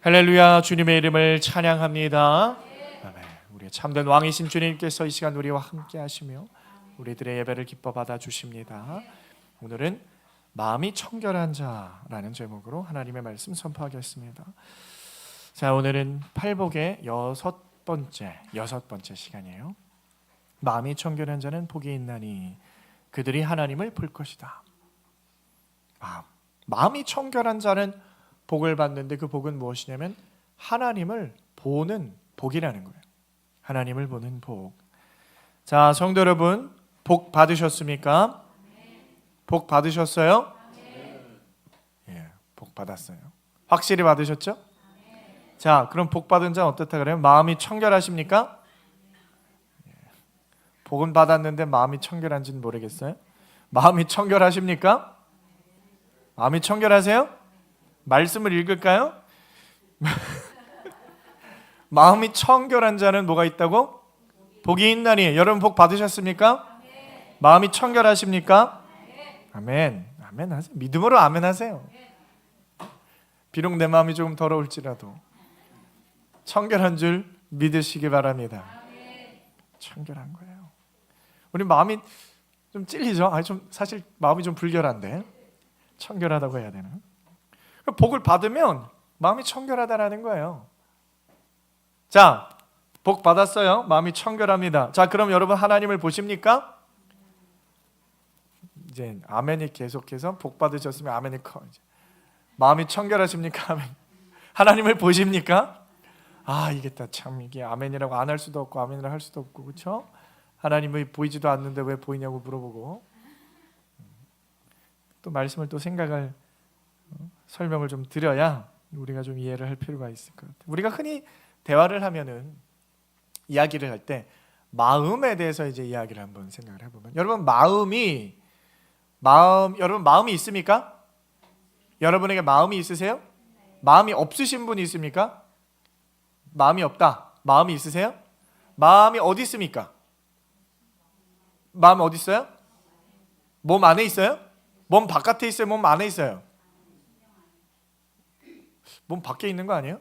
할렐루야, 주님의 이름을 찬양합니다. 아멘. 우리의 참된 왕이신 주님께서 이 시간 우리와 함께 하시며 우리들의 예배를 기뻐 받아 주십니다. 오늘은 마음이 청결한 자라는 제목으로 하나님의 말씀 선포하겠습니다. 자, 오늘은 팔복의 여섯 번째 시간이에요. 마음이 청결한 자는 복이 있나니 그들이 하나님을 볼 것이다. 마음이 청결한 자는 복을 받는데 그 복은 무엇이냐면 하나님을 보는 복이라는 거예요. 하나님을 보는 복. 자, 성도 여러분, 복 받으셨습니까? 복 받으셨어요? 예, 복 받았어요. 확실히 받으셨죠? 자, 그럼 복 받은 자는 어떻다 그래요? 마음이 청결하십니까? 예. 복은 받았는데 마음이 청결한지는 모르겠어요. 마음이 청결하십니까? 마음이 청결하세요? 말씀을 읽을까요? 마음이 청결한 자는 뭐가 있다고? 복이 있나니. 여러분 복 받으셨습니까? 마음이 청결하십니까? 아멘. 아멘 하세요. 믿음으로 아멘 하세요. 비록 내 마음이 조금 더러울지라도 청결한 줄 믿으시기 바랍니다. 청결한 거예요. 우리 마음이 좀 찔리죠? 사실 마음이 좀 불결한데 청결하다고 해야 되나? 복을 받으면 마음이 청결하다라는 거예요. 자, 복 받았어요. 마음이 청결합니다. 자, 그럼 여러분 하나님을 보십니까? 이제 아멘이 계속해서 복 받으셨으면 아멘이 커. 이제. 마음이 청결하십니까? 아멘. 하나님을 보십니까? 이게 참 이게 아멘이라고 안 할 수도 없고 아멘이라고 할 수도 없고 그렇죠? 하나님이 보이지도 않는데 왜 보이냐고 물어보고 또 말씀을 또 생각을 설명을 좀 드려야 우리가 좀 이해를 할 필요가 있을 것 같아요. 우리가 흔히 대화를 하면은 이야기를 할 때 마음에 대해서 이제 이야기를 한번 생각을 해보면 여러분 마음이 있습니까? 여러분에게 마음이 있으세요? 마음이 없으신 분이 있습니까? 마음이 없다. 마음이 있으세요? 마음이 어디 있습니까? 마음 어디 있어요? 몸 안에 있어요? 몸 바깥에 있어요? 몸 안에 있어요? 몸 밖에 있는 거 아니에요?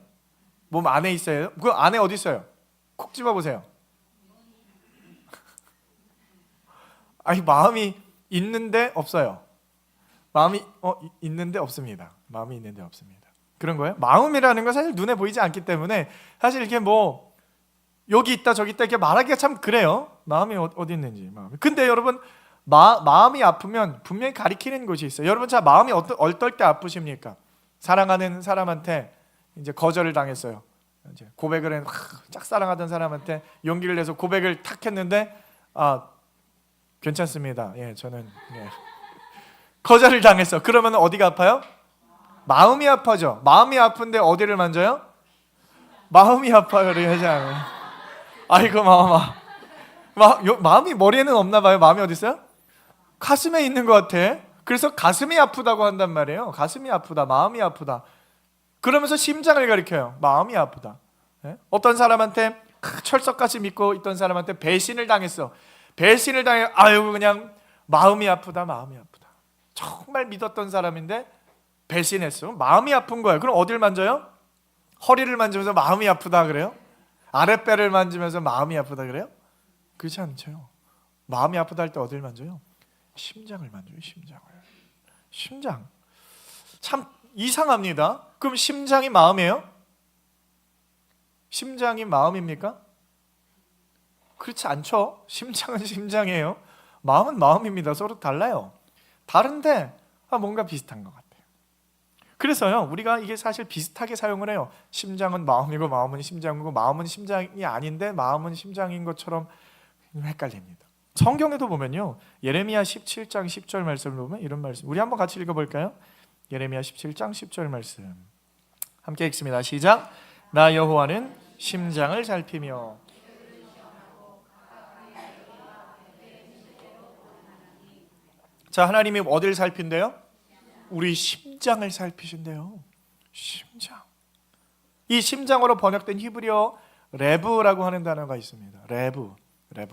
몸 안에 있어요? 그 안에 어디 있어요? 콕 집어보세요. 마음이 있는데 없어요. 마음이 있는데 없습니다. 마음이 있는데 없습니다. 그런 거예요? 마음이라는 건 사실 눈에 보이지 않기 때문에 사실 이렇게 뭐 여기 있다 저기 있다 이렇게 말하기가 참 그래요. 마음이 어디 있는지. 근데 여러분 마음이 아프면 분명히 가리키는 곳이 있어요. 여러분 자 마음이 어떨 때 아프십니까? 사랑하는 사람한테 이제 거절을 당했어요. 이제 고백을 해 짝사랑하던 사람한테 용기를 내서 고백을 탁 했는데 괜찮습니다. 예, 저는 거절을 당했어. 그러면 어디가 아파요? 마음이 아파죠. 마음이 아픈데 어디를 만져요? 마음이 아파요. 하지 않아요. 아이고 마음이 머리에는 없나 봐요. 마음이 어디 있어요? 가슴에 있는 것 같아. 그래서 가슴이 아프다고 한단 말이에요. 가슴이 아프다, 마음이 아프다. 그러면서 심장을 가리켜요. 마음이 아프다. 어떤 사람한테 철석같이 믿고 있던 사람한테 배신을 당했어. 배신을 당해 그냥 마음이 아프다, 마음이 아프다. 정말 믿었던 사람인데 배신했어. 마음이 아픈 거예요. 그럼 어딜 만져요? 허리를 만지면서 마음이 아프다 그래요? 아랫배를 만지면서 마음이 아프다 그래요? 그렇지 않죠. 마음이 아프다 할 때 어딜 만져요? 심장을 만져요. 심장. 참 이상합니다. 그럼 심장이 마음이에요? 심장이 마음입니까? 그렇지 않죠. 심장은 심장이에요. 마음은 마음입니다. 서로 달라요. 다른데 뭔가 비슷한 것 같아요. 그래서요 우리가 이게 사실 비슷하게 사용을 해요. 심장은 마음이고 마음은 심장이고 마음은 심장이 아닌데 마음은 심장인 것처럼 헷갈립니다. 성경에도 보면요 예레미야 17장 10절 말씀을 보면 이런 말씀 우리 한번 같이 읽어볼까요? 예레미야 17장 10절 말씀 함께 읽습니다. 시작. 나 여호와는 심장을 살피며 자 하나님이 어디를 살핀대요? 우리 심장을 살피신대요. 심장. 이 심장으로 번역된 히브리어 레브라고 하는 단어가 있습니다. 레브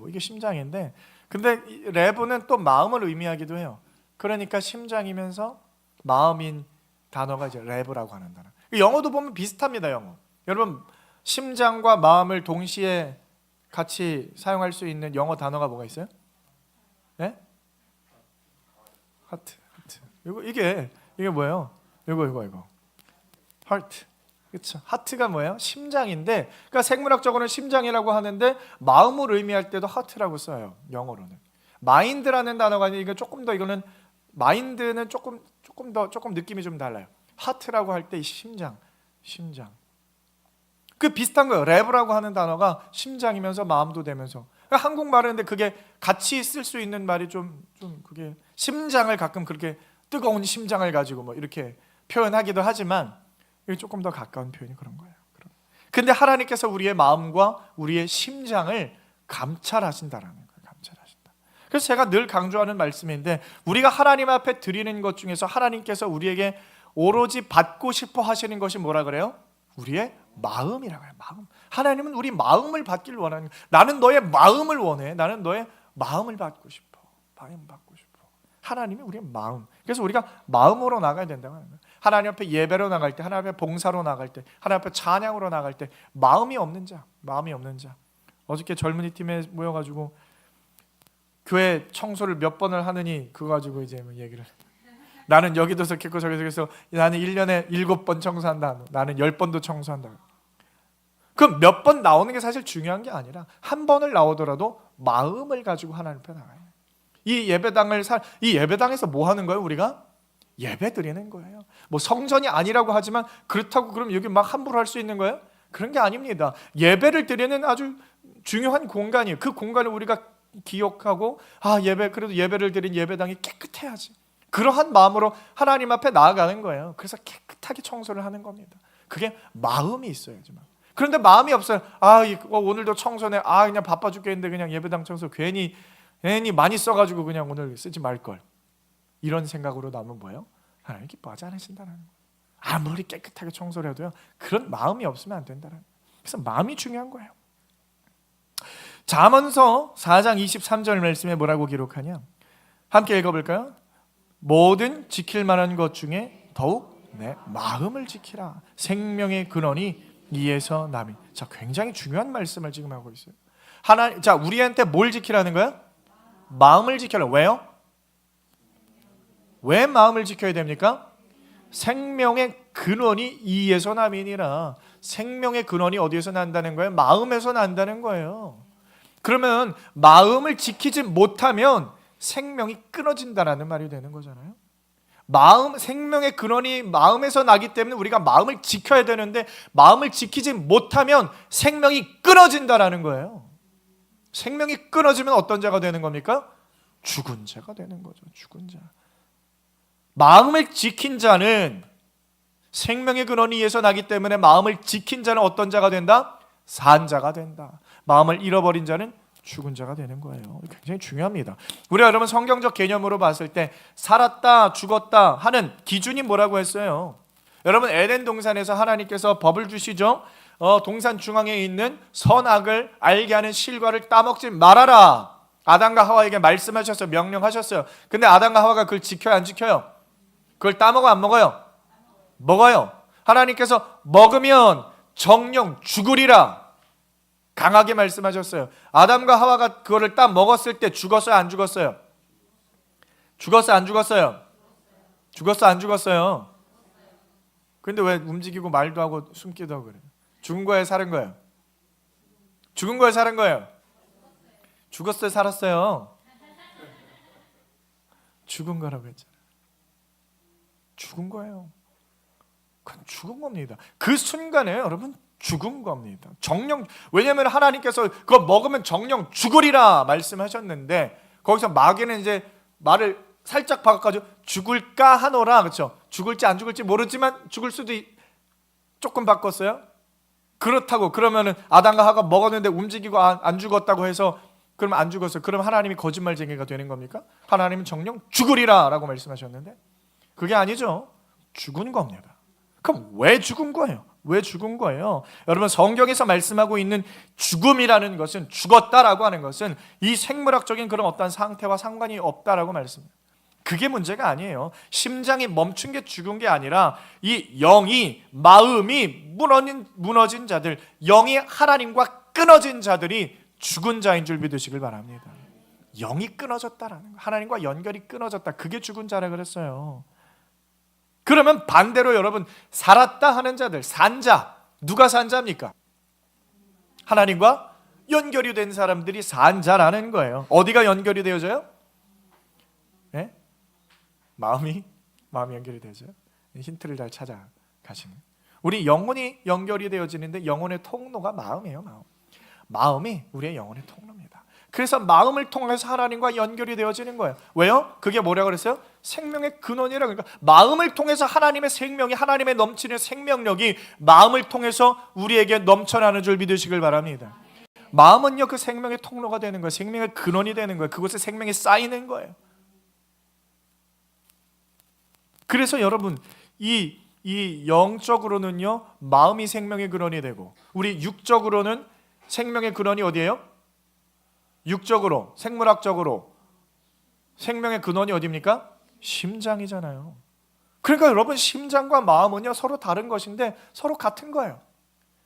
이게 심장인데 근데 레브는 또 마음을 의미하기도 해요. 그러니까 심장이면서 마음인 단어가 이제 레브라고 하는 단어. 영어도 보면 비슷합니다. 영어. 여러분 심장과 마음을 동시에 같이 사용할 수 있는 영어 단어가 뭐가 있어요? 네? 하트. 이게 뭐예요? 이거. 하트. 그렇죠. 하트가 뭐예요? 심장인데, 그러니까 생물학적으로는 심장이라고 하는데 마음을 의미할 때도 하트라고 써요. 영어로는. 마인드라는 단어가 아니라 이거 조금 더 이거는 마인드는 조금 느낌이 좀 달라요. 하트라고 할 때 이 심장. 그 비슷한 거예요. 랩이라고 하는 단어가 심장이면서 마음도 되면서. 그러니까 한국말인데 그게 같이 쓸 수 있는 말이 좀 그게 심장을 가끔 그렇게 뜨거운 심장을 가지고 뭐 이렇게 표현하기도 하지만 이게 조금 더 가까운 표현이 그런 거예요. 근데 하나님께서 우리의 마음과 우리의 심장을 감찰하신다라는 거예요. 감찰하신다. 그래서 제가 늘 강조하는 말씀인데 우리가 하나님 앞에 드리는 것 중에서 하나님께서 우리에게 오로지 받고 싶어 하시는 것이 뭐라 그래요? 우리의 마음이라고 해요. 마음. 하나님은 우리 마음을 받기를 원하는 거예요. 나는 너의 마음을 원해. 나는 너의 마음을 받고 싶어. 마음 받고 싶어. 하나님이 우리의 마음. 그래서 우리가 마음으로 나가야 된다고 하는 거예요. 하나님 앞에 예배로 나갈 때, 하나님 앞에 봉사로 나갈 때, 하나님 앞에 찬양으로 나갈 때 마음이 없는 자. 어저께 젊은이 팀에 모여가지고 교회 청소를 몇 번을 하느니 그거 가지고 이제 뭐 얘기를 나는 여기도 좋겠고 저기도 좋겠어. 나는 1년에 7번 청소한다. 나는 10번도 청소한다. 그럼 몇 번 나오는 게 사실 중요한 게 아니라 한 번을 나오더라도 마음을 가지고 하나님 앞에 나가요. 이 예배당에서 뭐 하는 거예요? 우리가 예배 드리는 거예요. 뭐 성전이 아니라고 하지만 그렇다고 그럼 여기 막 함부로 할 수 있는 거예요? 그런 게 아닙니다. 예배를 드리는 아주 중요한 공간이에요. 그 공간을 우리가 기억하고 그래도 예배를 드린 예배당이 깨끗해야지. 그러한 마음으로 하나님 앞에 나아가는 거예요. 그래서 깨끗하게 청소를 하는 겁니다. 그게 마음이 있어야지만. 그런데 마음이 없어요. 오늘도 청소네. 그냥 바빠 죽겠는데 그냥 예배당 청소 괜히 많이 써가지고 그냥 오늘 쓰지 말걸. 이런 생각으로 나면 뭐예요? 하나님 기뻐하지 않으신다는 거예요. 아무리 깨끗하게 청소를 해도요. 그런 마음이 없으면 안 된다는 거예요. 그래서 마음이 중요한 거예요. 잠언서 4장 23절 말씀에 뭐라고 기록하냐? 함께 읽어볼까요? 모든 지킬 만한 것 중에 더욱 내 마음을 지키라. 생명의 근원이 이에서 남이. 자, 굉장히 중요한 말씀을 지금 하고 있어요. 우리한테 뭘 지키라는 거야? 마음을 지켜라. 왜요? 왜 마음을 지켜야 됩니까? 생명의 근원이 이에서 남이니라. 생명의 근원이 어디에서 난다는 거예요? 마음에서 난다는 거예요. 그러면 마음을 지키지 못하면 생명이 끊어진다라는 말이 되는 거잖아요. 생명의 근원이 마음에서 나기 때문에 우리가 마음을 지켜야 되는데 마음을 지키지 못하면 생명이 끊어진다라는 거예요. 생명이 끊어지면 어떤 자가 되는 겁니까? 죽은 자가 되는 거죠. 죽은 자. 마음을 지킨 자는 생명의 근원이 이에서 나기 때문에 마음을 지킨 자는 어떤 자가 된다? 산 자가 된다. 마음을 잃어버린 자는 죽은 자가 되는 거예요. 굉장히 중요합니다. 우리가 여러분 성경적 개념으로 봤을 때 살았다 죽었다 하는 기준이 뭐라고 했어요? 여러분 에덴 동산에서 하나님께서 법을 주시죠. 동산 중앙에 있는 선악을 알게 하는 실과를 따먹지 말아라. 아담과 하와에게 말씀하셨어요. 명령하셨어요. 근데 아담과 하와가 그걸 지켜요? 안 지켜요? 그걸 따먹어 안 먹어요? 먹어요. 하나님께서 먹으면 정령 죽으리라 강하게 말씀하셨어요. 아담과 하와가 그거를 딱 먹었을 때 죽었어요? 안 죽었어요? 죽었어요? 안 죽었어요? 죽었어? 안 죽었어요? 근데 왜 움직이고 말도 하고 숨기도 하고 그래요? 죽은 거예요? 살은 거예요? 죽은 거예요? 살은 거예요? 죽었어요? 살았어요? 죽은 거라고 했잖아요. 죽은 거예요. 그건 죽은 겁니다. 그 순간에 여러분 죽은 겁니다. 정령. 왜냐하면 하나님께서 그거 먹으면 정령 죽으리라 말씀하셨는데 거기서 마귀는 이제 말을 살짝 바꿔가지고 죽을까 하노라. 그렇죠? 죽을지 안 죽을지 모르지만 죽을 수도 조금 바꿨어요. 그렇다고 그러면은 아담과 하와가 먹었는데 움직이고 안 죽었다고 해서 그러면 안 죽었어요. 그럼 하나님이 거짓말쟁이가 되는 겁니까? 하나님은 정령 죽으리라라고 말씀하셨는데 그게 아니죠. 죽은 겁니다. 그럼 왜 죽은 거예요? 왜 죽은 거예요? 여러분 성경에서 말씀하고 있는 죽음이라는 것은 죽었다라고 하는 것은 이 생물학적인 그런 어떤 상태와 상관이 없다라고 말씀해요. 그게 문제가 아니에요. 심장이 멈춘 게 죽은 게 아니라 이 영이, 마음이 무너진 자들, 영이 하나님과 끊어진 자들이 죽은 자인 줄 믿으시길 바랍니다. 영이 끊어졌다라는 거, 하나님과 연결이 끊어졌다, 그게 죽은 자라 그랬어요. 그러면 반대로 여러분, 살았다 하는 자들, 산자, 누가 산자입니까? 하나님과 연결이 된 사람들이 산자라는 거예요. 어디가 연결이 되어져요? 네? 마음이 연결이 되죠. 힌트를 잘 찾아가시면, 우리 영혼이 연결이 되어지는데 영혼의 통로가 마음이에요. 마음이 우리의 영혼의 통로입니다. 그래서 마음을 통해서 하나님과 연결이 되어지는 거예요. 왜요? 그게 뭐라고 그랬어요? 생명의 근원이라. 그러니까 마음을 통해서 하나님의 생명이, 하나님의 넘치는 생명력이 마음을 통해서 우리에게 넘쳐나는 줄 믿으시길 바랍니다. 마음은요, 그 생명의 통로가 되는 거예요. 생명의 근원이 되는 거예요. 그곳에 생명이 쌓이는 거예요. 그래서 여러분, 이 영적으로는요, 마음이 생명의 근원이 되고, 우리 육적으로는 생명의 근원이 어디예요? 육적으로, 생물학적으로 생명의 근원이 어디입니까? 심장이잖아요. 그러니까 여러분, 심장과 마음은요, 서로 다른 것인데 서로 같은 거예요.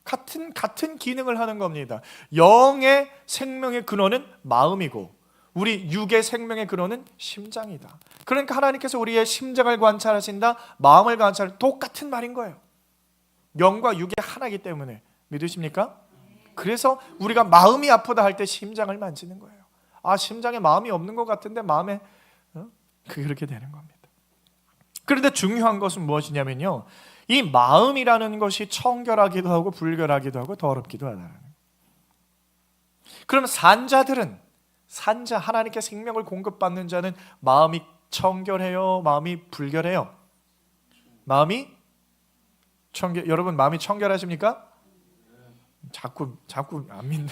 같은 기능을 하는 겁니다. 영의 생명의 근원은 마음이고, 우리 육의 생명의 근원은 심장이다. 그러니까 하나님께서 우리의 심장을 관찰하신다, 마음을 똑같은 말인 거예요. 영과 육이 하나이기 때문에. 믿으십니까? 그래서 우리가 마음이 아프다 할 때 심장을 만지는 거예요. 아, 심장에 마음이 없는 것 같은데 마음에 그렇게 되는 겁니다. 그런데 중요한 것은 무엇이냐면요, 이 마음이라는 것이 청결하기도 하고 불결하기도 하고 더럽기도 하다는 거예요. 그럼 산자들은, 산자, 하나님께 생명을 공급받는 자는 마음이 청결해요? 마음이 불결해요? 마음이 청결. 여러분, 마음이 청결하십니까? 자꾸 안 믿네.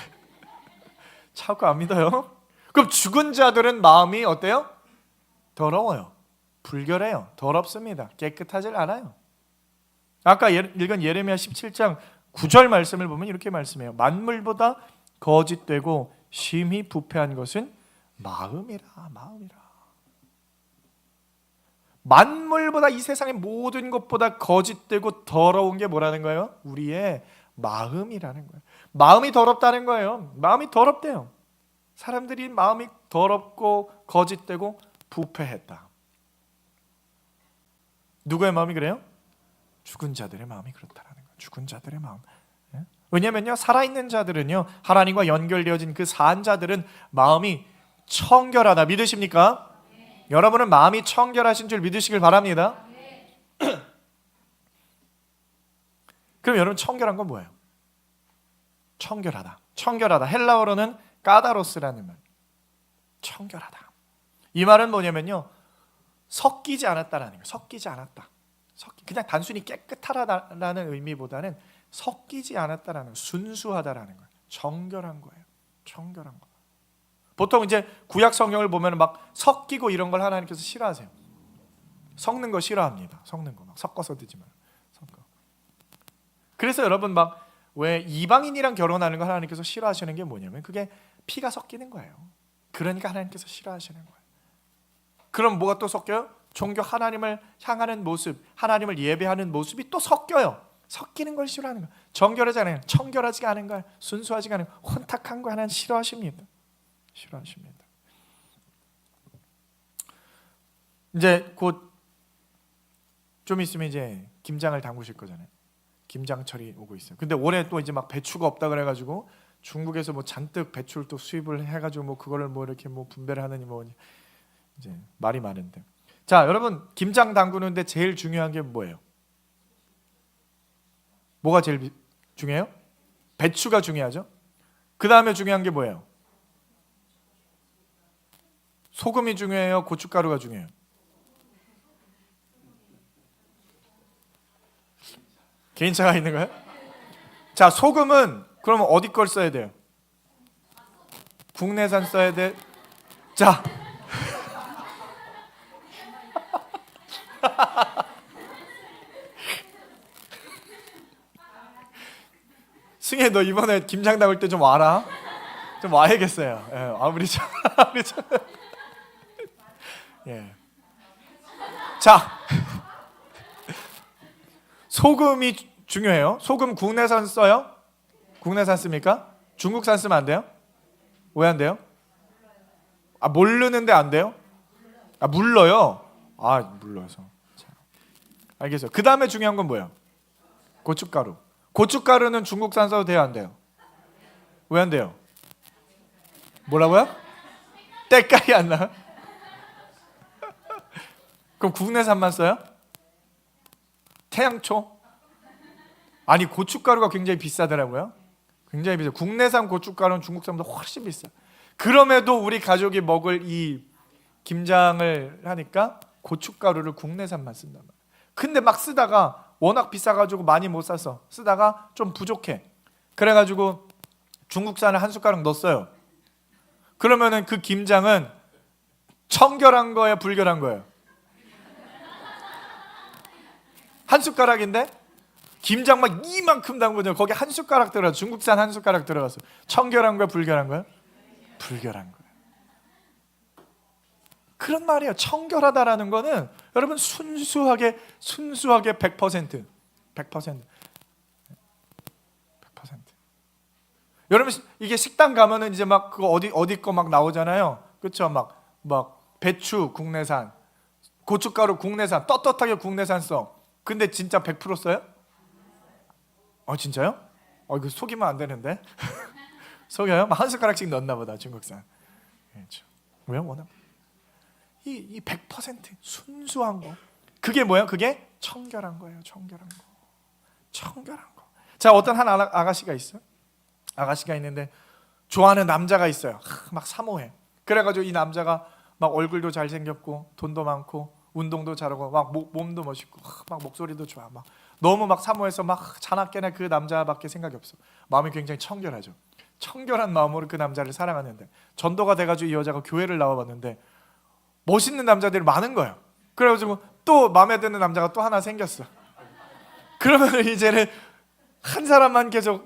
자꾸 안 믿어요? 그럼 죽은 자들은 마음이 어때요? 더러워요. 불결해요. 더럽습니다. 깨끗하지 않아요. 아까 읽은 예레미야 17장 9절 말씀을 보면 이렇게 말씀해요. 만물보다 거짓되고 심히 부패한 것은 마음이라. 만물보다, 이 세상의 모든 것보다 거짓되고 더러운 게 뭐라는 거예요? 우리의 마음이라는 거예요. 마음이 더럽다는 거예요. 마음이 더럽대요. 사람들이 마음이 더럽고 거짓되고 부패했다. 누구의 마음이 그래요? 죽은 자들의 마음이 그렇다는 거예요. 죽은 자들의 마음. 왜냐면요, 살아있는 자들은요, 하나님과 연결되어진 그 산 자들은 마음이 청결하다. 믿으십니까? 네. 여러분은 마음이 청결하신 줄 믿으시길 바랍니다. 네. 그럼 여러분, 청결한 건 뭐예요? 청결하다. 헬라어로는 까다로스라는 말. 청결하다. 이 말은 뭐냐면요, 섞이지 않았다라는 거예요. 섞이지 않았다. 그냥 단순히 깨끗하다라는 의미보다는 섞이지 않았다라는 거예요. 순수하다라는 거예요. 정결한 거예요. 정결한 거. 보통 이제 구약 성경을 보면 막 섞이고 이런 걸 하나님께서 싫어하세요. 섞는 거 싫어합니다. 섞는 거 막 섞어서 드지 마요. 섞어. 그래서 여러분, 막 왜 이방인이랑 결혼하는 거 하나님께서 싫어하시는 게 뭐냐면 그게 피가 섞이는 거예요. 그러니까 하나님께서 싫어하시는 거예요. 그럼 뭐가 또 섞여요? 종교, 하나님을 향하는 모습, 하나님을 예배하는 모습이 또 섞여요. 섞이는 걸 싫어하는 거예요. 정결하지 않아요. 청결하지 않은 걸, 순수하지 않은 걸, 혼탁한 거 하나님 싫어하십니다. 이제 곧 좀 있으면 이제 김장을 담그실 거잖아요. 김장철이 오고 있어요. 근데 올해 또 이제 막 배추가 없다 그래가지고 중국에서 뭐 잔뜩 배추를 또 수입을 해가지고 뭐 그거를 뭐 이렇게 뭐 분배를 하느니 뭐 이제 말이 많은데, 자, 여러분, 김장 담그는데 제일 중요한 게 뭐예요? 뭐가 제일 중요해요? 배추가 중요하죠. 그 다음에 중요한 게 뭐예요? 소금이 중요해요? 고춧가루가 중요해요? 개인차가 있는 거예요? 자, 소금은 그러면 어디 걸 써야 돼요? 국내산 써야 돼. 자, 승혜, 너 이번에 김장 담을 때 좀 와라. 좀 와야겠어요. 예, 아무리 좀 예. 자, 소금이 중요해요. 소금 국내산 써요? 국내산 씁니까? 중국산 쓰면 안 돼요? 왜 안 돼요? 아, 모르는데 안 돼요? 아, 물러요? 아, 물러서. 자, 알겠어요. 그 다음에 중요한 건 뭐예요? 고춧가루. 고춧가루는 중국산 써도 돼요, 안 돼요? 왜 안 돼요? 뭐라고요? 때깔이 안 나요? 그럼 국내산만 써요? 태양초? 아니, 고춧가루가 굉장히 비싸더라고요. 굉장히 비싸요. 국내산 고춧가루는 중국산보다 훨씬 비싸요. 그럼에도 우리 가족이 먹을 이 김장을 하니까 고춧가루를 국내산만 쓴단 말이에요. 근데 막 쓰다가 워낙 비싸가지고 많이 못 사서 쓰다가 좀 부족해. 그래가지고 중국산을 한 숟가락 넣었어요. 그러면은 그 김장은 청결한 거예요, 불결한 거예요? 한 숟가락인데 김장 막 이만큼 담그죠. 거기 한 숟가락 들어가, 중국산 한 숟가락 들어갔어. 청결한 거야, 불결한 거야? 불결한 거예요. 그런 말이에요. 청결하다라는 거는 여러분 순수하게 100%. 여러분 이게 식당 가면은 이제 막 그거 어디 거 막 나오잖아요. 그렇죠? 막 배추 국내산, 고춧가루 국내산, 떳떳하게 국내산 써. 근데 진짜 100% 써요? 진짜요? 이거 속이면 안 되는데. 속여요? 한 숟가락씩 넣었나 보다, 중국산. 그렇죠. 왜 워낙 이 100% 순수한 거. 그게 뭐예요? 그게 청결한 거예요. 청결한 거. 자, 어떤 한 아가씨가 있어요. 아가씨가 있는데 좋아하는 남자가 있어요. 막 사모해. 그래가지고 이 남자가 막 얼굴도 잘생겼고 돈도 많고 운동도 잘하고 막 몸도 멋있고 막 목소리도 좋아. 막 너무 막 사모해서 막 자나깨나 그 남자밖에 생각이 없어. 마음이 굉장히 청결하죠. 청결한 마음으로 그 남자를 사랑하는데 전도가 돼가지고 이 여자가 교회를 나와봤는데 멋있는 남자들이 많은 거예요. 그래가지고 또 마음에 드는 남자가 또 하나 생겼어. 그러면 이제는 한 사람만 계속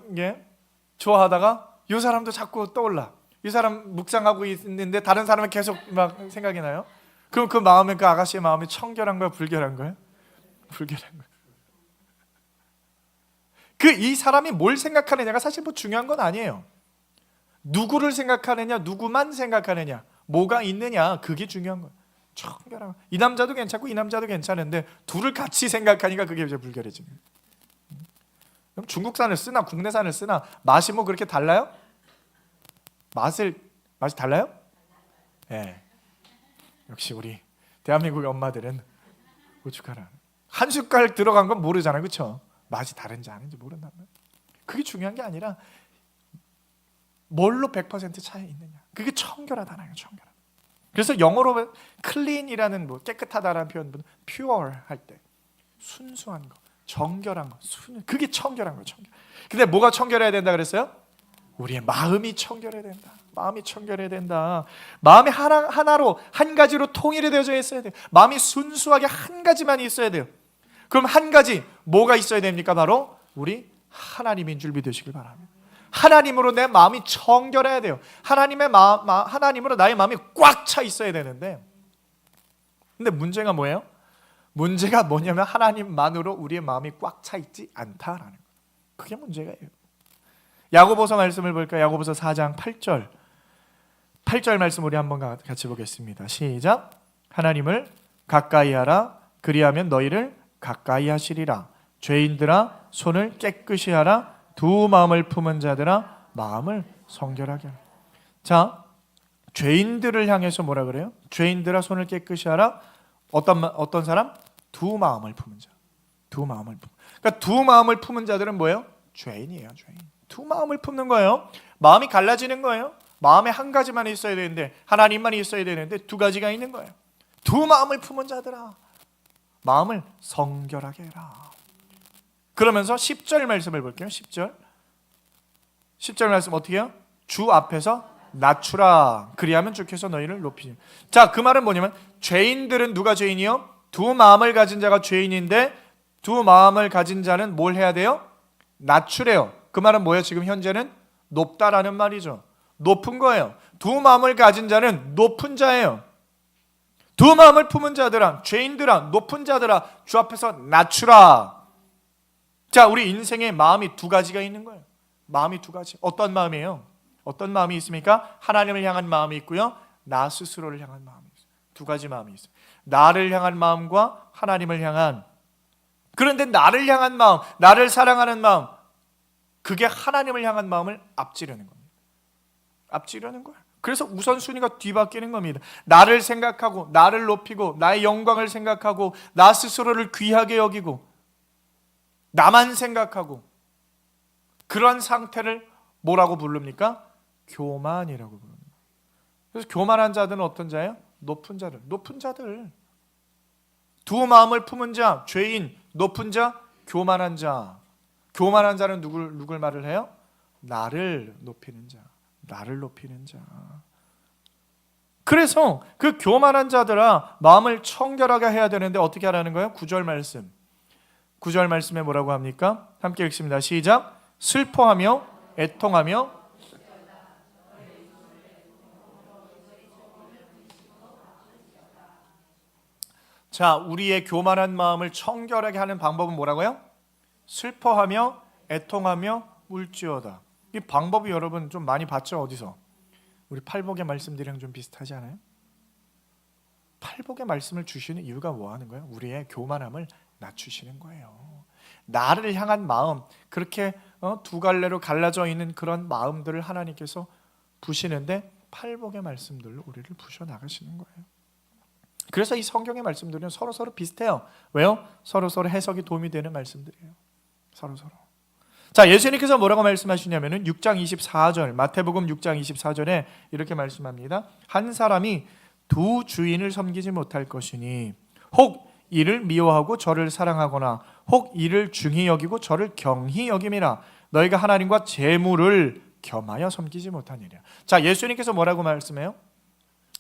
좋아하다가 이 사람도 자꾸 떠올라. 이 사람 묵상하고 있는데 다른 사람은 계속 막 생각이 나요. 그럼 그 마음에, 그 아가씨의 마음이 청결한 거야, 불결한 거야? 불결한 거야. 이 사람이 뭘 생각하느냐가 사실 뭐 중요한 건 아니에요. 누구를 생각하느냐, 누구만 생각하느냐, 뭐가 있느냐, 그게 중요한 거예요. 청결한 거. 이 남자도 괜찮고 이 남자도 괜찮은데 둘을 같이 생각하니까 그게 이제 불결해지는 거예요. 그럼 중국산을 쓰나 국내산을 쓰나 맛이 뭐 그렇게 달라요? 맛이 달라요? 네. 역시 우리 대한민국의 엄마들은 고춧가루 한 숟갈 들어간 건 모르잖아요, 그렇죠? 맛이 다른지 아닌지 모른단 말이에요. 그게 중요한 게 아니라 뭘로 100% 차이 있느냐. 그게 청결하다는 거예요, 청결하다. 그래서 영어로 clean이라는 뭐 깨끗하다라는 표현보다 pure 할 때 순수한 거, 정결한 거, 그게 청결한 거예요, 청결. 근데 뭐가 청결해야 된다 그랬어요? 우리의 마음이 청결해야 된다. 마음이 청결해야 된다. 마음이 하나로 한 가지로 통일이 되어져 있어야 돼요. 마음이 순수하게 한 가지만 있어야 돼요. 그럼 한 가지 뭐가 있어야 됩니까? 바로 우리 하나님인 줄 믿으시길 바랍니다. 하나님으로 내 마음이 청결해야 돼요. 하나님으로 나의 마음이 꽉 차 있어야 되는데, 근데 문제가 뭐예요? 문제가 뭐냐면 하나님만으로 우리의 마음이 꽉 차 있지 않다라는 거예요. 그게 문제예요. 야고보서 말씀을 볼까요? 야고보서 4장 8절 말씀 우리 한번 같이 보겠습니다. 시작. 하나님을 가까이 하라. 그리하면 너희를 가까이 하시리라. 죄인들아 손을 깨끗이 하라. 두 마음을 품은 자들아 마음을 성결하게 하라. 자, 죄인들을 향해서 뭐라 그래요? 죄인들아 손을 깨끗이 하라. 어떤 사람? 두 마음을 품은 자. 두 마음을 품은. 그러니까 두 마음을 품은 자들은 뭐예요? 죄인이에요, 죄인. 두 마음을 품는 거예요. 마음이 갈라지는 거예요. 마음에 한 가지만 있어야 되는데, 하나님만 있어야 되는데 두 가지가 있는 거예요. 두 마음을 품은 자들아 마음을 성결하게 해라. 그러면서 10절 말씀을 볼게요. 10절 말씀 어떻게 해요? 주 앞에서 낮추라. 그리하면 주께서 너희를 높이시리. 자, 그 말은 뭐냐면 죄인들은 누가 죄인이요? 두 마음을 가진 자가 죄인인데 두 마음을 가진 자는 뭘 해야 돼요? 낮추래요. 그 말은 뭐예요? 지금 현재는 높다라는 말이죠. 높은 거예요. 두 마음을 가진 자는 높은 자예요. 두 마음을 품은 자들아, 죄인들아, 높은 자들아, 주 앞에서 낮추라. 자, 우리 인생에 마음이 두 가지가 있는 거예요. 마음이 두 가지. 어떤 마음이에요? 어떤 마음이 있습니까? 하나님을 향한 마음이 있고요, 나 스스로를 향한 마음이 있어요. 두 가지 마음이 있어요. 나를 향한 마음과 하나님을 향한. 그런데 나를 향한 마음, 나를 사랑하는 마음, 그게 하나님을 향한 마음을 앞지르는 겁니다. 앞지르는 거예요. 그래서 우선순위가 뒤바뀌는 겁니다. 나를 생각하고, 나를 높이고, 나의 영광을 생각하고, 나 스스로를 귀하게 여기고, 나만 생각하고, 그런 상태를 뭐라고 부릅니까? 교만이라고 부릅니다. 그래서 교만한 자들은 어떤 자예요? 높은 자들. 높은 자들. 두 마음을 품은 자, 죄인. 높은 자, 교만한 자. 교만한 자는 누굴 말을 해요? 나를 높이는 자. 나를 높이는 자. 그래서 그 교만한 자들아, 마음을 청결하게 해야 되는데 어떻게 하라는 거예요? 9절 말씀. 9절 말씀에 뭐라고 합니까? 함께 읽습니다. 시작. 슬퍼하며 애통하며. 자, 우리의 교만한 마음을 청결하게 하는 방법은 뭐라고요? 슬퍼하며 애통하며 울지어다. 이 방법이 여러분 좀 많이 봤죠? 어디서? 우리 팔복의 말씀들이랑 좀 비슷하지 않아요? 팔복의 말씀을 주시는 이유가 뭐 하는 거예요? 우리의 교만함을 낮추시는 거예요. 나를 향한 마음, 그렇게 두 갈래로 갈라져 있는 그런 마음들을 하나님께서 부시는데 팔복의 말씀들로 우리를 부셔 나가시는 거예요. 그래서 이 성경의 말씀들은 서로 비슷해요. 왜요? 서로 해석이 도움이 되는 말씀들이에요. 서로. 자, 예수님께서 뭐라고 말씀하시냐면은 6장 24절, 마태복음 6장 24절에 이렇게 말씀합니다. 한 사람이 두 주인을 섬기지 못할 것이니 혹 이를 미워하고 저를 사랑하거나 혹 이를 중히 여기고 저를 경히 여김이나 너희가 하나님과 재물을 겸하여 섬기지 못하느니라. 자, 예수님께서 뭐라고 말씀해요?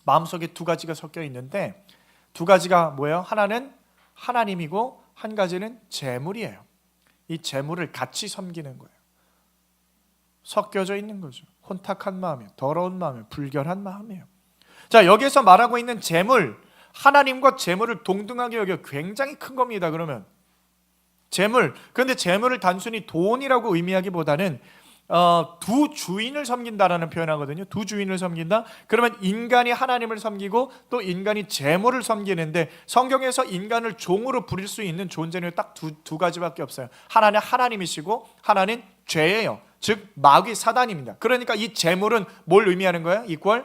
마음속에 두 가지가 섞여 있는데 두 가지가 뭐예요? 하나는 하나님이고 한 가지는 재물이에요. 이 재물을 같이 섬기는 거예요. 섞여져 있는 거죠. 혼탁한 마음이에요. 더러운 마음이에요. 불결한 마음이에요. 자, 여기에서 말하고 있는 재물, 하나님과 재물을 동등하게 여겨 굉장히 큰 겁니다. 그러면 재물, 그런데 재물을 단순히 돈이라고 의미하기보다는 두 주인을 섬긴다라는 표현하거든요. 두 주인을 섬긴다. 그러면 인간이 하나님을 섬기고 또 인간이 재물을 섬기는데 성경에서 인간을 종으로 부릴 수 있는 존재는 딱 두 가지밖에 없어요. 하나는 하나님이시고 하나는 죄예요. 즉 마귀 사단입니다. 그러니까 이 재물은 뭘 의미하는 거예요? 이퀄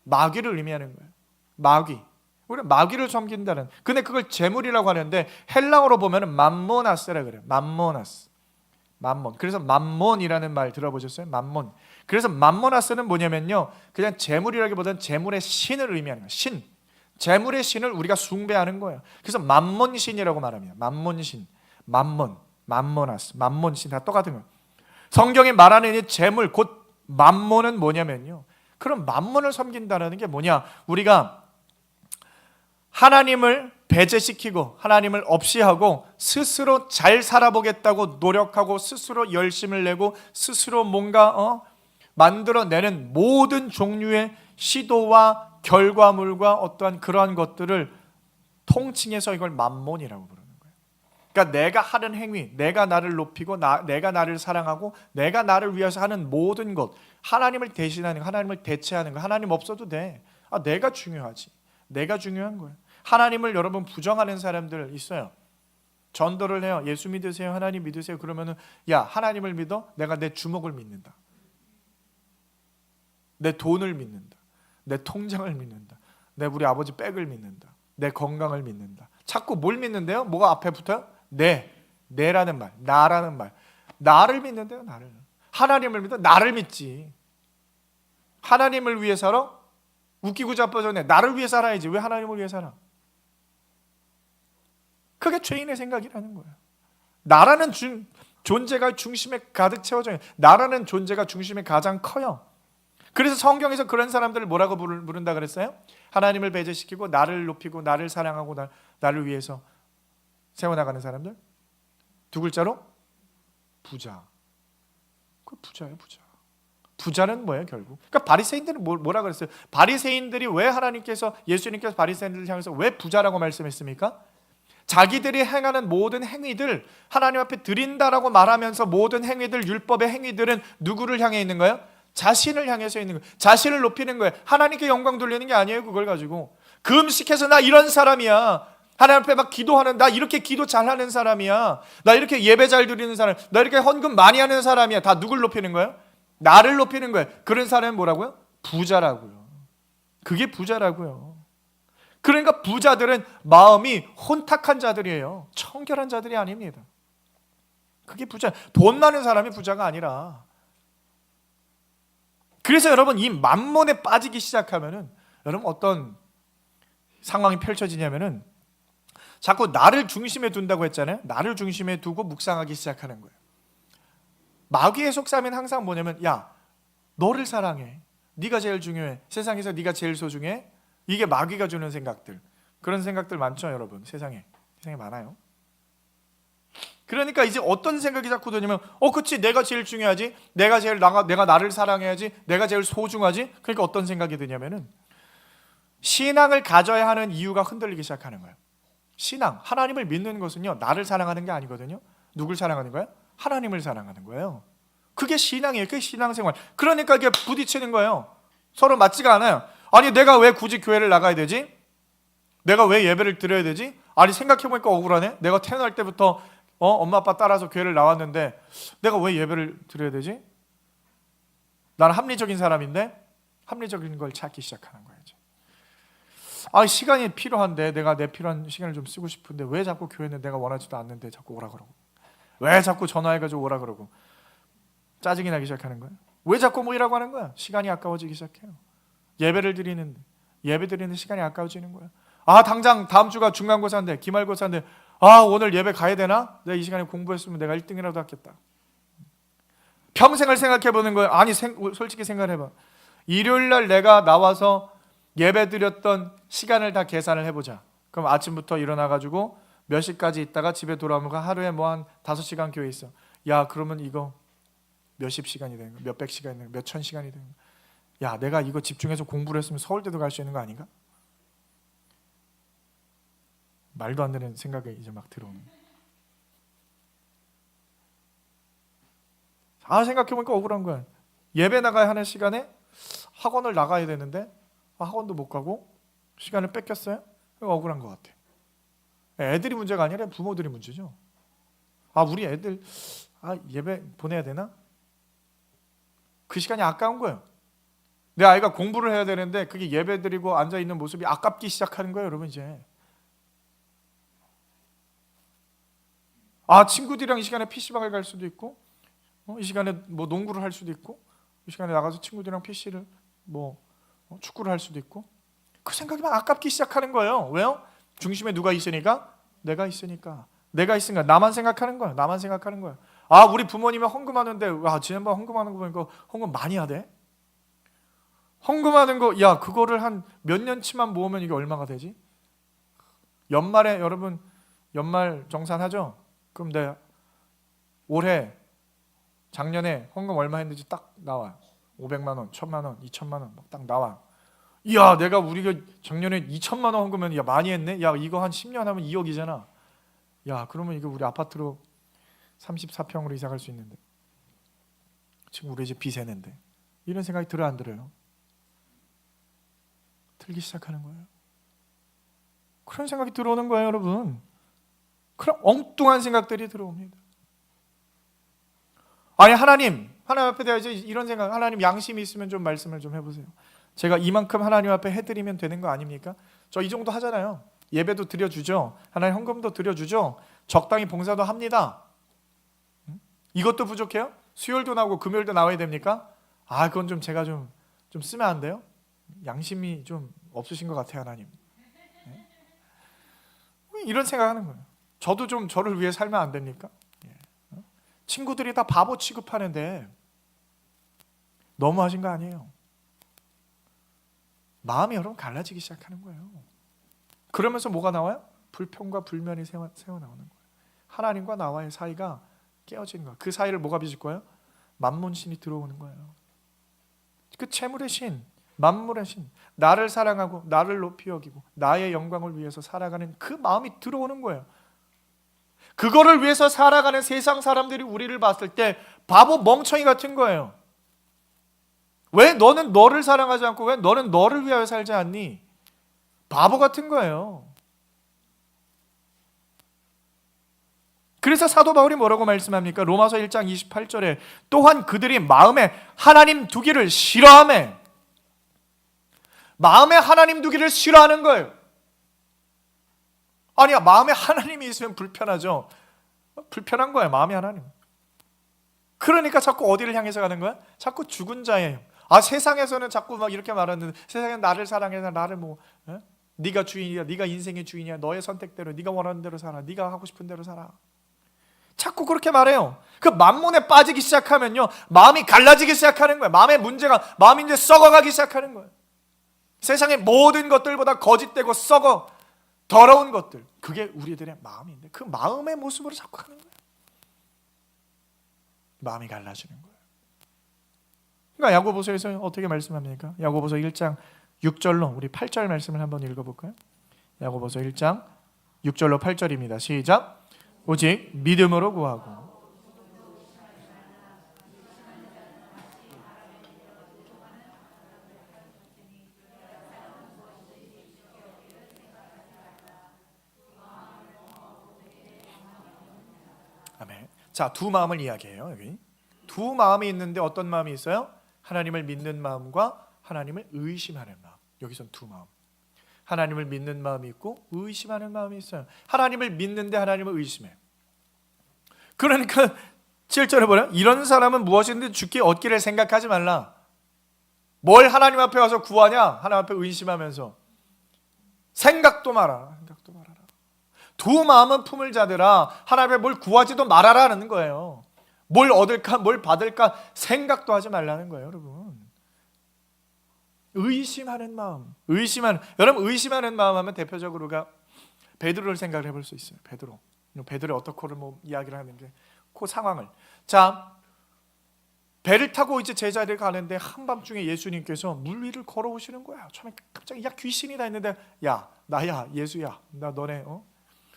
마귀를 의미하는 거예요. 마귀. 우리는 마귀를 섬긴다는. 근데 그걸 재물이라고 하는데 헬라어로 보면은 맘모나스라 그래요. 맘모나스. 맘몬. 그래서 맘몬이라는 말 들어보셨어요? 맘몬. 그래서 맘모나스는 뭐냐면요, 그냥 재물이라기보다는 재물의 신을 의미하는 거예요. 신. 재물의 신을 우리가 숭배하는 거예요. 그래서 맘몬신이라고 말합니다. 맘몬신. 맘몬. 맘모나스. 맘몬신 다 똑같은 거예요. 성경이 말하는 이 재물, 곧 맘몬은 뭐냐면요, 그럼 맘몬을 섬긴다는 게 뭐냐? 우리가 하나님을 배제시키고 하나님을 없이 하고 스스로 잘 살아보겠다고 노력하고 스스로 열심을 내고 스스로 뭔가 만들어내는 모든 종류의 시도와 결과물과 어떠한 그러한 것들을 통칭해서 이걸 맘몬이라고 부르는 거예요. 그러니까 내가 하는 행위, 내가 나를 높이고 내가 나를 사랑하고 내가 나를 위해서 하는 모든 것, 하나님을 대신하는 거, 하나님을 대체하는 거, 하나님 없어도 돼. 내가 중요하지. 내가 중요한 거예요. 하나님을 여러분 부정하는 사람들 있어요. 전도를 해요. 예수 믿으세요. 하나님 믿으세요. 그러면은 야, 하나님을 믿어? 내가 내 주먹을 믿는다. 내 돈을 믿는다. 내 통장을 믿는다. 내 우리 아버지 백을 믿는다. 내 건강을 믿는다. 자꾸 뭘 믿는데요? 뭐가 앞에 붙어요? 내라는 말, 나라는 말. 나를 믿는데요, 나를. 하나님을 믿어? 나를 믿지. 하나님을 위해 살아? 웃기고 자빠졌네. 나를 위해 살아야지. 왜 하나님을 위해 살아? 그게 죄인의 생각이라는 거예요. 나라는 존재가 중심에 가득 채워져 있어요. 나라는 존재가 중심에 가장 커요. 그래서 성경에서 그런 사람들을 뭐라고 부른다 그랬어요? 하나님을 배제시키고 나를 높이고 나를 사랑하고 나를 위해서 세워나가는 사람들. 두 글자로 부자. 그 부자예요, 부자. 부자는 뭐예요 결국? 그러니까 바리새인들은 뭐라 그랬어요? 바리새인들이 왜 하나님께서 예수님께서 바리새인들을 향해서 왜 부자라고 말씀했습니까? 자기들이 행하는 모든 행위들 하나님 앞에 드린다라고 말하면서 모든 행위들 율법의 행위들은 누구를 향해 있는 거예요? 자신을 향해서 있는 거예요. 자신을 높이는 거예요. 하나님께 영광 돌리는 게 아니에요. 그걸 가지고 금식해서 나 이런 사람이야, 하나님 앞에 막 기도하는, 나 이렇게 기도 잘하는 사람이야, 나 이렇게 예배 잘 드리는 사람, 나 이렇게 헌금 많이 하는 사람이야. 다 누굴 높이는 거예요? 나를 높이는 거예요. 그런 사람은 뭐라고요? 부자라고요. 그게 부자라고요. 그러니까 부자들은 마음이 혼탁한 자들이에요. 청결한 자들이 아닙니다. 그게 부자. 돈 많은 사람이 부자가 아니라. 그래서 여러분 이 만몬에 빠지기 시작하면은 여러분 어떤 상황이 펼쳐지냐면은 자꾸 나를 중심에 둔다고 했잖아요. 나를 중심에 두고 묵상하기 시작하는 거예요. 마귀의 속셈은 항상 뭐냐면, 야, 너를 사랑해, 네가 제일 중요해, 세상에서 네가 제일 소중해. 이게 마귀가 주는 생각들. 그런 생각들 많죠 여러분. 세상에 많아요. 그러니까 이제 어떤 생각이 자꾸 드냐면, 그치, 내가 제일 중요하지, 내가 나를 사랑해야지, 내가 제일 소중하지. 그러니까 어떤 생각이 드냐면은 신앙을 가져야 하는 이유가 흔들리기 시작하는 거예요. 신앙, 하나님을 믿는 것은요 나를 사랑하는 게 아니거든요. 누굴 사랑하는 거예요? 하나님을 사랑하는 거예요. 그게 신앙이에요. 그게 신앙생활. 그러니까 이게 부딪히는 거예요. 서로 맞지가 않아요. 아니 내가 왜 굳이 교회를 나가야 되지? 내가 왜 예배를 드려야 되지? 아니 생각해보니까 억울하네. 내가 태어날 때부터 엄마 아빠 따라서 교회를 나왔는데 내가 왜 예배를 드려야 되지? 나는 합리적인 사람인데 합리적인 걸 찾기 시작하는 거예요. 시간이 필요한데 내가 내 필요한 시간을 좀 쓰고 싶은데 왜 자꾸 교회는 내가 원하지도 않는데 자꾸 오라 그러고, 왜 자꾸 전화해가지고 오라 그러고, 짜증이 나기 시작하는 거예요. 왜 자꾸 모이라고 하는 거야? 시간이 아까워지기 시작해요. 예배 드리는 시간이 아까워지는 거야. 당장 다음 주가 중간고사인데, 기말고사인데, 오늘 예배 가야 되나? 내가 이 시간에 공부했으면 내가 1등이라도 했겠다. 평생을 생각해보는 거예요. 솔직히 생각해봐. 일요일날 내가 나와서 예배 드렸던 시간을 다 계산을 해보자. 그럼 아침부터 일어나가지고 몇 시까지 있다가 집에 돌아오면 하루에 뭐 한 5시간 교회 있어. 야, 그러면 이거 몇십 시간이 되는 거야, 몇백 시간이 되는 거야, 몇천 시간이 되는 거야. 야, 내가 이거 집중해서 공부를 했으면 서울대도 갈 수 있는 거 아닌가? 말도 안 되는 생각이 이제 막 들어오는 거야. 생각해보니까 억울한 거야. 예배 나가야 하는 시간에 학원을 나가야 되는데 학원도 못 가고 시간을 뺏겼어요? 억울한 것 같아. 애들이 문제가 아니라 부모들이 문제죠. 우리 애들 예배 보내야 되나? 그 시간이 아까운 거예요. 내 아이가 공부를 해야 되는데 그게 예배 드리고 앉아있는 모습이 아깝기 시작하는 거예요. 여러분 이제 친구들이랑 이 시간에 PC방을 갈 수도 있고, 이 시간에 뭐 농구를 할 수도 있고, 이 시간에 나가서 친구들이랑 PC를 축구를 할 수도 있고, 그 생각이 막 아깝기 시작하는 거예요. 왜요? 중심에 누가 있으니까? 내가 있으니까. 내가 있으니까 나만 생각하는 거야. 우리 부모님이 헌금하는데 지난번 헌금하는 거 보니까 헌금 많이 하대. 헌금하는 거, 그거를 한 몇 년치만 모으면 이게 얼마가 되지? 연말에 여러분 연말 정산하죠? 그럼 내가 올해 작년에 헌금 얼마 했는지 딱 나와. 500만 원, 1000만 원, 2000만 원 딱 나와. 내가 우리가 작년에 2000만 원 헌금했는데 많이 했네. 이거 한 10년 하면 2억이잖아. 그러면 이거 우리 아파트로 34평으로 이사 갈 수 있는데 지금 우리 집 비세는데. 이런 생각이 들어요, 안 들어요? 들기 시작하는 거예요. 그런 생각이 들어오는 거예요, 여러분. 그런 엉뚱한 생각들이 들어옵니다. 하나님 앞에 대해서 이런 생각, 하나님 양심이 있으면 좀 말씀을 좀 해보세요. 제가 이만큼 하나님 앞에 해드리면 되는 거 아닙니까? 저 이 정도 하잖아요. 예배도 드려주죠. 하나님 헌금도 드려주죠. 적당히 봉사도 합니다. 이것도 부족해요? 수요일도 나오고 금요일도 나와야 됩니까? 그건 좀 제가 좀 쓰면 안 돼요? 양심이 좀 없으신 것 같아요, 하나님. 이런 생각하는 거예요. 저도 좀 저를 위해 살면 안 됩니까? 친구들이 다 바보 취급하는데 너무하신 거 아니에요? 마음이 여러분 갈라지기 시작하는 거예요. 그러면서 뭐가 나와요? 불평과 불면이 새어 나오는 거예요. 하나님과 나와의 사이가 깨어지는 거예요. 그 사이를 뭐가 빚을 거예요? 만몬신이 들어오는 거예요. 그 채물의 신, 만물의 신, 나를 사랑하고 나를 높이 여기고 나의 영광을 위해서 살아가는 그 마음이 들어오는 거예요. 그거를 위해서 살아가는 세상 사람들이 우리를 봤을 때 바보 멍청이 같은 거예요. 왜 너는 너를 사랑하지 않고 왜 너는 너를 위하여 살지 않니? 바보 같은 거예요. 그래서 사도 바울이 뭐라고 말씀합니까? 로마서 1장 28절에 또한 그들이 마음에 하나님 두기를 싫어하며, 마음에 하나님 두기를 싫어하는 거예요. 아니야, 마음에 하나님이 있으면 불편하죠. 불편한 거예요, 마음에 하나님. 그러니까 자꾸 어디를 향해서 가는 거야? 자꾸 죽은 자예요. 세상에서는 자꾸 막 이렇게 말하는데, 세상은 나를 사랑해서 나를 네가 주인이야, 네가 인생의 주인이야, 너의 선택대로 네가 원하는 대로 살아, 네가 하고 싶은 대로 살아. 자꾸 그렇게 말해요. 그 만몬에 빠지기 시작하면요, 마음이 갈라지기 시작하는 거예요. 마음의 문제가, 마음이 이제 썩어가기 시작하는 거예요. 세상의 모든 것들보다 거짓되고 썩어 더러운 것들, 그게 우리들의 마음인데 그 마음의 모습으로 자꾸 하는 거예요. 마음이 갈라지는 거예요. 그러니까 야고보서에서 어떻게 말씀합니까? 야고보서 1장 6절로 우리 8절 말씀을 한번 읽어볼까요? 야고보서 1장 6절로 8절입니다. 시작. 오직 믿음으로 구하고 아멘. 자, 두 마음을 이야기해요. 여기 두 마음이 있는데 어떤 마음이 있어요? 하나님을 믿는 마음과 하나님을 의심하는 마음. 여기선 두 마음. 하나님을 믿는 마음이 있고 의심하는 마음이 있어요. 하나님을 믿는데 하나님을 의심해. 그러니까 7절에 보면 이런 사람은 무엇이든지 주께 얻기를 생각하지 말라. 뭘 하나님 앞에 와서 구하냐? 하나님 앞에 의심하면서 생각도 말아라. 생각도 말아라. 두 마음은 품을 자들아 하나님 앞에 뭘 구하지도 말아라는 거예요. 뭘 얻을까 뭘 받을까 생각도 하지 말라는 거예요. 여러분, 의심하는 마음, 여러분 의심하는 마음 하면 대표적으로가 베드로를 생각을 해볼 수 있어요. 베드로의 어떻게를 이야기를 하는 게 그 상황을, 자, 배를 타고 이제 제자들 가는데 한밤중에 예수님께서 물 위를 걸어오시는 거야. 처음에 갑자기 야 귀신이다 했는데 야 나야 예수야 나 너네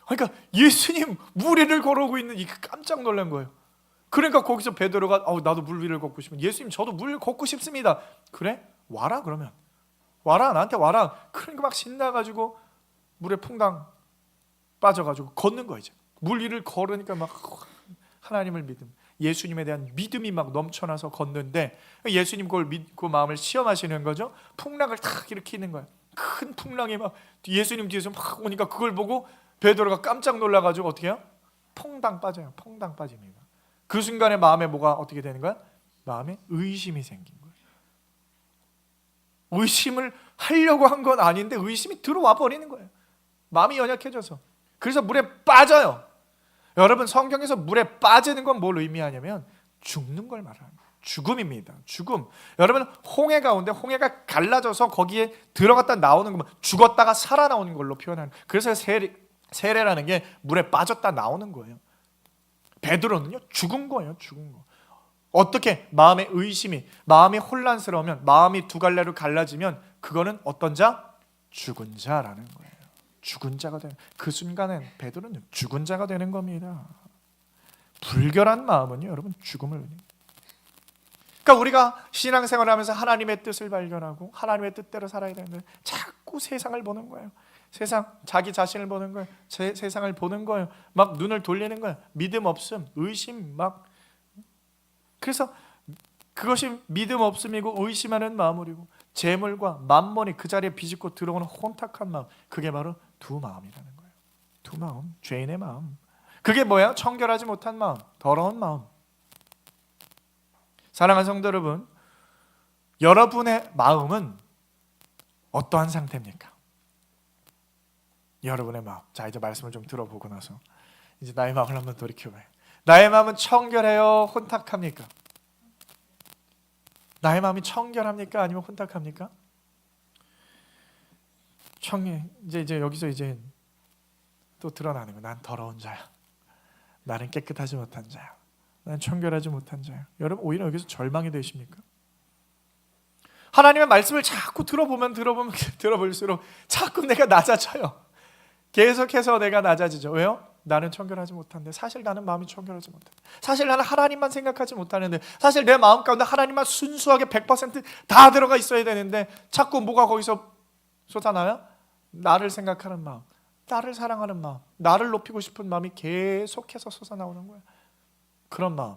그러니까 예수님 물 위를 걸어오고 있는 이 깜짝 놀란 거예요. 그러니까 거기서 베드로가 나도 물 위를 걷고 싶으면 예수님 저도 물 걷고 싶습니다. 그래? 와라 그러면 와라 나한테 와라. 그러니까 막 신나가지고 물에 퐁당 빠져가지고 걷는 거야. 이제 물 위를 걸으니까 막 하나님을 믿음, 예수님에 대한 믿음이 막 넘쳐나서 걷는데 예수님 그 마음을 시험하시는 거죠. 풍랑을 탁 일으키는 거야. 큰 풍랑이 막 예수님 뒤에서 막 오니까 그걸 보고 베드로가 깜짝 놀라가지고 어떻게 해요? 퐁당 빠져요. 퐁당 빠집니다. 그 순간에 마음에 뭐가 어떻게 되는 거야? 마음에 의심이 생긴 거예요. 의심을 하려고 한 건 아닌데 의심이 들어와 버리는 거예요. 마음이 연약해져서. 그래서 물에 빠져요. 여러분, 성경에서 물에 빠지는 건 뭘 의미하냐면 죽는 걸 말하는 거예요. 죽음입니다. 죽음. 여러분, 홍해 가운데 홍해가 갈라져서 거기에 들어갔다 나오는 거면 죽었다가 살아나오는 걸로 표현하는 거예요. 그래서 세례라는 게 물에 빠졌다 나오는 거예요. 베드로는요 죽은 거예요. 죽은 거. 어떻게? 마음의 의심이, 마음이 혼란스러우면, 마음이 두 갈래로 갈라지면 그거는 어떤 자? 죽은 자라는 거예요. 죽은 자가 되는, 그 순간엔 베드로는 죽은 자가 되는 겁니다. 불결한 마음은요 여러분 죽음을 의미해요. 그러니까 우리가 신앙생활을 하면서 하나님의 뜻을 발견하고 하나님의 뜻대로 살아야 되는데 자꾸 세상을 보는 거예요. 세상, 자기 자신을 보는 거예요. 세상을 보는 거예요. 막 눈을 돌리는 거예요. 믿음 없음, 의심 막. 그래서 그것이 믿음 없음이고 의심하는 마음이고 재물과 만몬이 그 자리에 비집고 들어오는 혼탁한 마음, 그게 바로 두 마음이라는 거예요. 두 마음, 죄인의 마음. 그게 뭐야? 청결하지 못한 마음, 더러운 마음. 사랑하는 성도 여러분, 여러분의 마음은 어떠한 상태입니까? 여러분의 마음. 자, 이제 말씀을 좀 들어보고 나서 이제 나의 마음을 한번 돌이켜봐요. 나의 마음은 청결해요? 혼탁합니까? 나의 마음이 청결합니까? 아니면 혼탁합니까? 이제 여기서 이제 또 드러나는 거야. 난 더러운 자야. 나는 깨끗하지 못한 자야. 난 청결하지 못한 자야. 여러분, 오히려 여기서 절망이 되십니까? 하나님의 말씀을 자꾸 들어보면 들어볼수록 자꾸 내가 낮아져요. 계속해서 내가 낮아지죠. 왜요? 나는 청결하지 못한데, 사실 나는 마음이 청결하지 못해. 사실 나는 하나님만 생각하지 못하는데, 사실 내 마음 가운데 하나님만 순수하게 100%다 들어가 있어야 되는데, 자꾸 뭐가 거기서 솟아나요? 나를 생각하는 마음, 나를 사랑하는 마음, 나를 높이고 싶은 마음이 계속해서 솟아나오는 거예요. 그런 마음,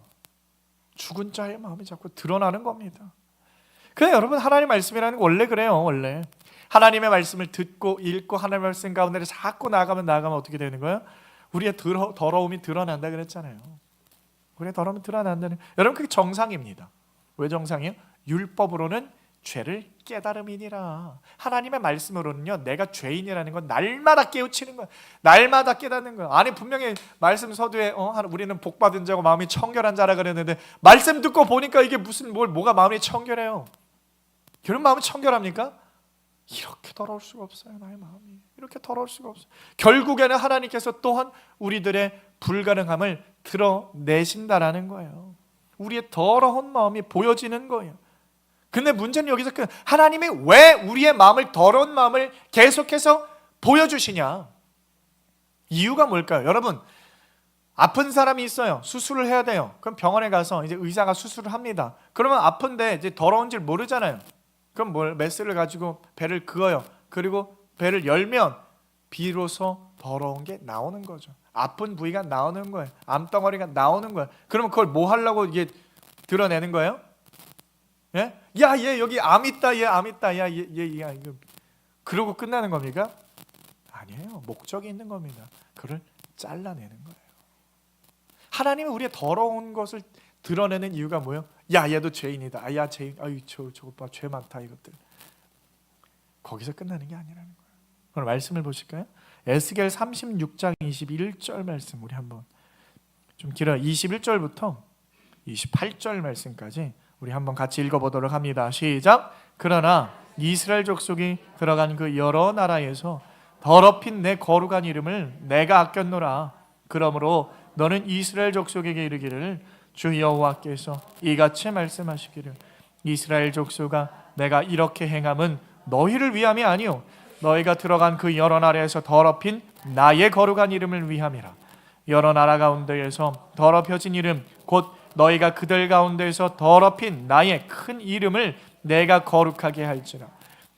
죽은 자의 마음이 자꾸 드러나는 겁니다. 그래, 여러분, 하나님의 말씀이라는 거 원래 그래요. 원래 하나님의 말씀을 듣고 읽고 하나님의 말씀 가운데 자꾸 나가면 어떻게 되는 거예요? 우리의 더러움이 드러난다 그랬잖아요. 우리의 더러움이 드러난다는, 여러분, 그게 정상입니다. 왜 정상이에요? 율법으로는 죄를 깨달음이니라. 하나님의 말씀으로는요, 내가 죄인이라는 건 날마다 깨우치는 거야. 날마다 깨닫는 거야. 아니, 분명히 말씀 서두에 우리는 복받은 자고 마음이 청결한 자라 그랬는데, 말씀 듣고 보니까 이게 뭐가 마음이 청결해요? 그런 마음이 청결합니까? 이렇게 더러울 수가 없어요. 나의 마음이 이렇게 더러울 수가 없어요. 결국에는 하나님께서 또한 우리들의 불가능함을 드러내신다라는 거예요. 우리의 더러운 마음이 보여지는 거예요. 근데 문제는 여기서 하나님이 왜 우리의 마음을, 더러운 마음을 계속해서 보여주시냐? 이유가 뭘까요? 여러분, 아픈 사람이 있어요. 수술을 해야 돼요. 그럼 병원에 가서 이제 의사가 수술을 합니다. 그러면 아픈데 이제 더러운 줄 모르잖아요. 그럼 메스를 가지고 배를 그어요. 그리고 배를 열면 비로소 더러운 게 나오는 거죠. 아픈 부위가 나오는 거예요. 암덩어리가 나오는 거예요. 그러면 그걸 뭐 하려고 이게 드러내는 거예요? 예? 야, 얘 여기 암 있다. 얘 암 있다. 야, 얘 이거. 그러고 끝나는 겁니까? 아니에요. 목적이 있는 겁니다. 그걸 잘라내는 거예요. 하나님은 우리의 더러운 것을 드러내는 이유가 뭐예요? 야, 얘도 죄인이다. 야, 죄인. 아유, 저거 봐, 죄 많다 이것들. 거기서 끝나는 게 아니라는 거예요. 오늘 말씀을 보실까요? 에스겔 36장 21절 말씀 우리 한번 좀 길어요. 21절부터 28절 말씀까지 우리 한번 같이 읽어보도록 합니다. 시작. 그러나 이스라엘 족속이 들어간 그 여러 나라에서 더럽힌 내 거룩한 이름을 내가 아꼈노라. 그러므로 너는 이스라엘 족속에게 이르기를 주 여호와께서 이같이 말씀하시기를 이스라엘 족속아 내가 이렇게 행함은 너희를 위함이 아니요 너희가 들어간 그 여러 나라에서 더럽힌 나의 거룩한 이름을 위함이라. 여러 나라 가운데에서 더럽혀진 이름 곧 너희가 그들 가운데에서 더럽힌 나의 큰 이름을 내가 거룩하게 할지라.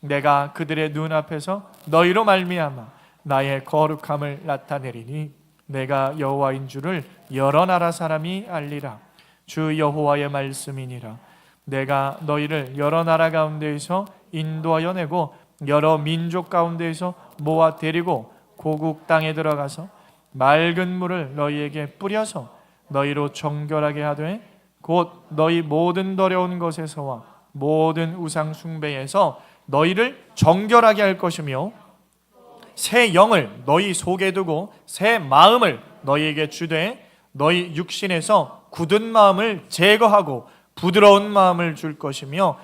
내가 그들의 눈앞에서 너희로 말미암아 나의 거룩함을 나타내리니 내가 여호와인 줄을 여러 나라 사람이 알리라. 주 여호와의 말씀이니라. 내가 너희를 여러 나라 가운데에서 인도하여 내고 여러 민족 가운데에서 모아 데리고 고국 땅에 들어가서 맑은 물을 너희에게 뿌려서 너희로 정결하게 하되 곧 너희 모든 더러운 것에서와 모든 우상 숭배에서 너희를 정결하게 할 것이며 새 영을 너희 속에 두고 새 마음을 너희에게 주되 너희 육신에서 굳은 마음을 제거하고 부드러운 마음을 줄 것이며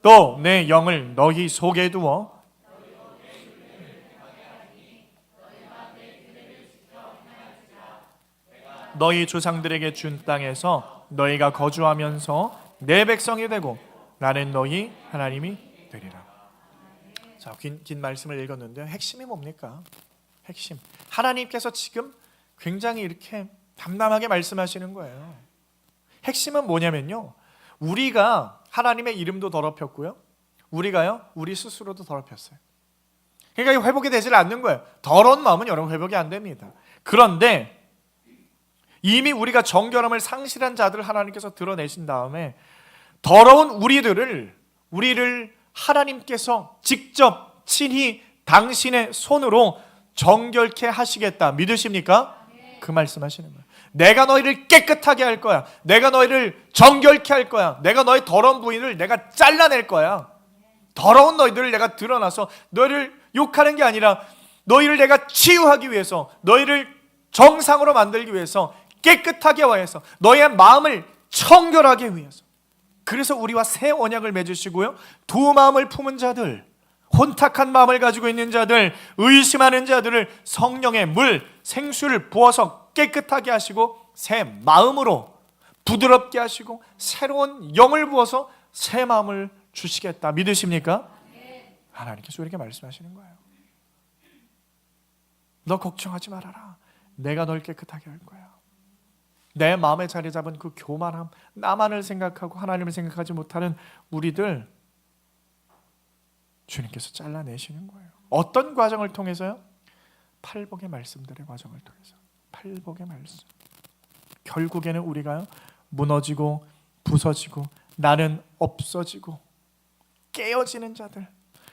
또 내 영을 너희 속에 두어 너희 조상들에게 준 땅에서 너희가 거주하면서 내 백성이 되고 나는 너희 하나님이 되리라. 자, 긴 말씀을 읽었는데 핵심이 뭡니까? 핵심. 하나님께서 지금 굉장히 이렇게 담담하게 말씀하시는 거예요. 핵심은 뭐냐면요. 우리가 하나님의 이름도 더럽혔고요. 우리가요, 우리 스스로도 더럽혔어요. 그러니까 회복이 되질 않는 거예요. 더러운 마음은 여러분 회복이 안 됩니다. 그런데 이미 우리가 정결함을 상실한 자들을 하나님께서 드러내신 다음에 더러운 우리를 하나님께서 직접 친히 당신의 손으로 정결케 하시겠다. 믿으십니까? 그 말씀하시는 거예요. 내가 너희를 깨끗하게 할 거야. 내가 너희를 정결케 할 거야. 내가 너희 더러운 부인을 내가 잘라낼 거야. 더러운 너희들을 내가 드러나서 너희를 욕하는 게 아니라 너희를 내가 치유하기 위해서, 너희를 정상으로 만들기 위해서, 깨끗하게 위해서, 너희의 마음을 청결하게 위해서. 그래서 우리와 새 언약을 맺으시고요, 두 마음을 품은 자들, 혼탁한 마음을 가지고 있는 자들, 의심하는 자들을 성령의 물, 생수를 부어서 깨끗하게 하시고 새 마음으로 부드럽게 하시고 새로운 영을 부어서 새 마음을 주시겠다. 믿으십니까? 하나님께서 우리에게 말씀하시는 거예요. 너 걱정하지 말아라. 내가 널 깨끗하게 할 거야. 내 마음에 자리 잡은 그 교만함, 나만을 생각하고 하나님을 생각하지 못하는 우리들 주님께서 잘라내시는 거예요. 어떤 과정을 통해서요? 팔복의 말씀들의 과정을 통해서. 팔복의 말씀. 결국에는 우리가요, 무너지고 부서지고 나는 없어지고 깨어지는 자들,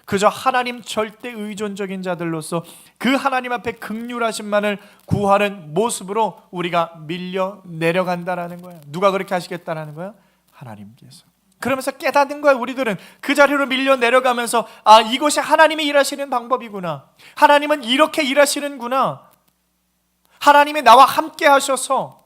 그저 하나님 절대 의존적인 자들로서 그 하나님 앞에 긍휼하심만을 구하는 모습으로 우리가 밀려 내려간다라는 거예요. 누가 그렇게 하시겠다라는 거예요? 하나님께서. 그러면서 깨닫는 거예요. 우리들은 그 자리로 밀려 내려가면서 아, 이것이 하나님이 일하시는 방법이구나. 하나님은 이렇게 일하시는구나. 하나님이 나와 함께 하셔서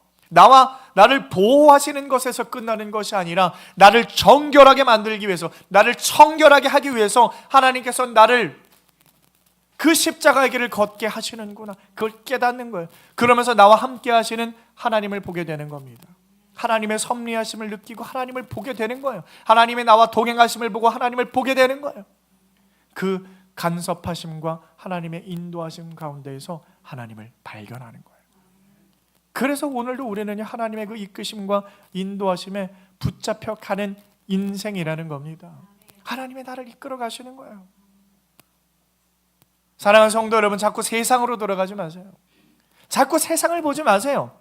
나를 보호하시는 것에서 끝나는 것이 아니라 나를 정결하게 만들기 위해서, 나를 청결하게 하기 위해서 하나님께서 나를 그 십자가의 길을 걷게 하시는구나. 그걸 깨닫는 거예요. 그러면서 나와 함께 하시는 하나님을 보게 되는 겁니다. 하나님의 섭리하심을 느끼고 하나님을 보게 되는 거예요. 하나님의 나와 동행하심을 보고 하나님을 보게 되는 거예요. 그 간섭하심과 하나님의 인도하심 가운데에서 하나님을 발견하는 거예요. 그래서 오늘도 우리는 하나님의 그 이끄심과 인도하심에 붙잡혀 가는 인생이라는 겁니다. 하나님의 나를 이끌어 가시는 거예요. 사랑하는 성도 여러분, 자꾸 세상으로 돌아가지 마세요. 자꾸 세상을 보지 마세요.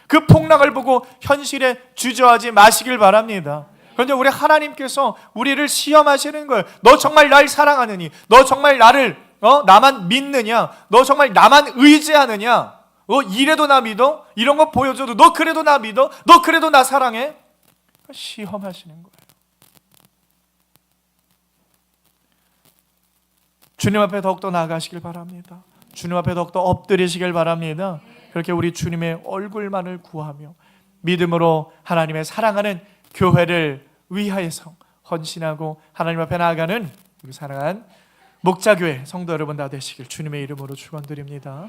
그 폭락을 보고 현실에 주저하지 마시길 바랍니다. 그런데 우리 하나님께서 우리를 시험하시는 거예요. 너 정말 날 사랑하느니? 너 정말 나만 믿느냐? 너 정말 나만 의지하느냐? 이래도 나 믿어? 이런 거 보여줘도 너 그래도 나 믿어? 너 그래도 나 사랑해? 시험하시는 거예요. 주님 앞에 더욱더 나아가시길 바랍니다. 주님 앞에 더욱더 엎드리시길 바랍니다. 그렇게 우리 주님의 얼굴만을 구하며 믿음으로 하나님의 사랑하는 교회를 위하여서 헌신하고 하나님 앞에 나아가는 우리 사랑한 목자교회 성도 여러분 다 되시길 주님의 이름으로 축원드립니다.